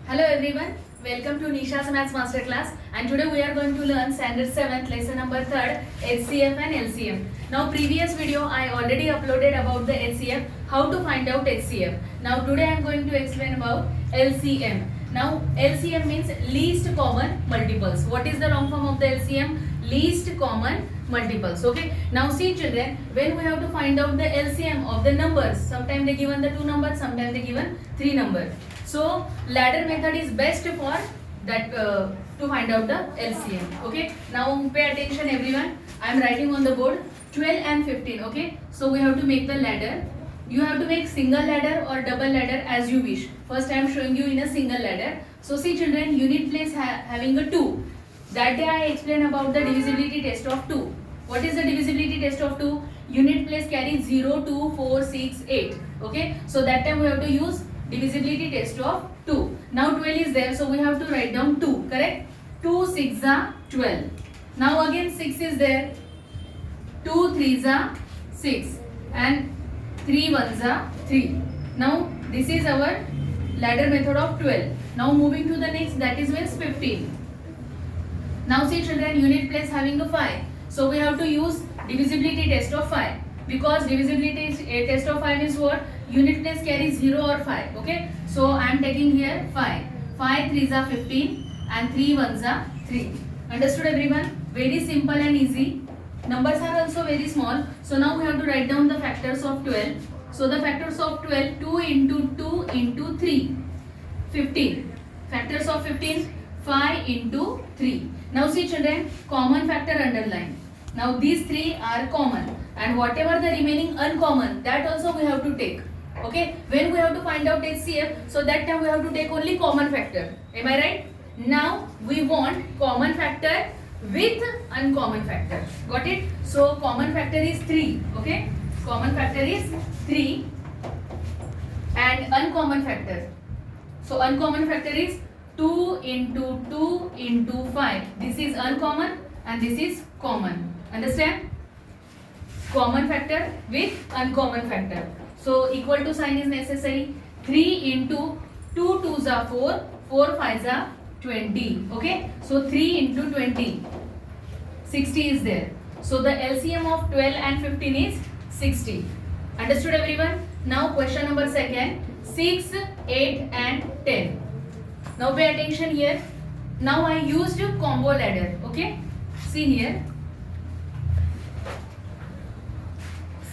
Hello everyone, welcome to Nisha's Maths Masterclass, and today we are going to learn standard 7th lesson number 3rd HCF and LCM. Now previous video I already uploaded about the HCF, how to find out HCF. Now today I am going to explain about LCM. Now LCM means least common multiples. What is the long form of the LCM? Least common multiples. Okay, now see children, when we have to find out the LCM of the numbers, sometimes they given the 2 numbers, sometimes they given 3 numbers. So ladder method is best for that to find out the LCM. Okay, now pay attention everyone. I am writing on the board 12 and 15. Okay, so we have to make the ladder. You have to make single ladder or double ladder as you wish. First I am showing you in a single ladder. So see children, unit place having a 2. That day I explained about the divisibility test of 2. What is the divisibility test of 2? Unit place carries 0, 2, 4, 6, 8. Okay, so that time we have to use divisibility test of 2. Now 12 is there, so we have to write down 2, correct? 2 6 are 12. Now again 6 is there. 2 3s are 6 and 3 1s are 3. Now this is our ladder method of 12. Now moving to the next, that is means 15. Now see children, unit place having a 5. So we have to use divisibility test of 5. Because divisibility test of 5 is what? Unit place carries 0 or 5. Okay. So I am taking here 5. 5 3s are 15 and 3 1s are 3. Understood everyone? Very simple and easy. Numbers are also very small. So now we have to write down the factors of 12. So the factors of 12, 2 into 2 into 3. 15. Factors of 15, 5 into 3. Now see children, common factor underline. Now these 3 are common. And whatever the remaining uncommon, that also we have to take. Okay, when we have to find out HCF, so that time we have to take only common factor. Am I right? Now we want common factor with uncommon factor. Got it? So common factor is 3. Okay, common factor is 3 and uncommon factor. So uncommon factor is 2 into 2 into 5. This is uncommon and this is common. Understand? Common factor with uncommon factor. So equal to sign is necessary. 3 into 2 2s are 4, 4 5s are 20. Okay. So 3 into 20, 60 is there. So the LCM of 12 and 15 is 60. Understood everyone? Now question number 2, 6, 8 and 10. Now pay attention here. Now I used combo ladder. Okay. See here.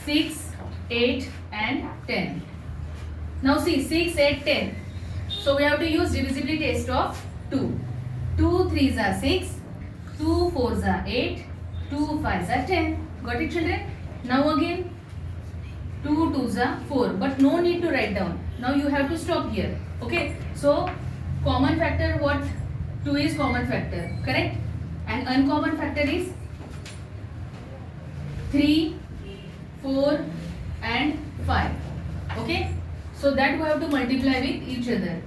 6, 8 and 10. Now see 6, 8, 10. So we have to use divisibility test of 2. 2 3s are 6, 2 4s are 8, 2 5s are 10. Got it children? Now again 2 2s are 4. But no need to write down. Now you have to stop here. Okay. So common factor what? 2 is common factor. Correct? And uncommon factor is 3, 4 and 5. Okay, so that we have to multiply with each other.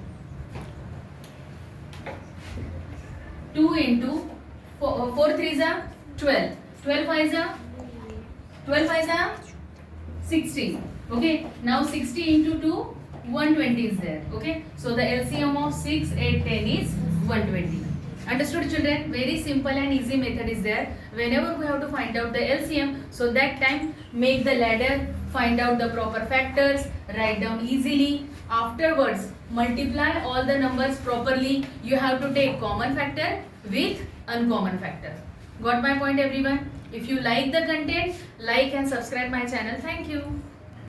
2 into 4 3s are 12, 12 5s are 60. Okay, now 60 into 2, 120 is there. Okay, so the LCM of 6 8 10 is 120. Understood children? Very simple and easy method is there. Whenever we have to find out the LCM, so that time make the ladder, find out the proper factors, write down easily. Afterwards multiply all the numbers properly. You have to take common factor with uncommon factor. Got my point everyone? If you like the content, like and subscribe my channel. Thank you.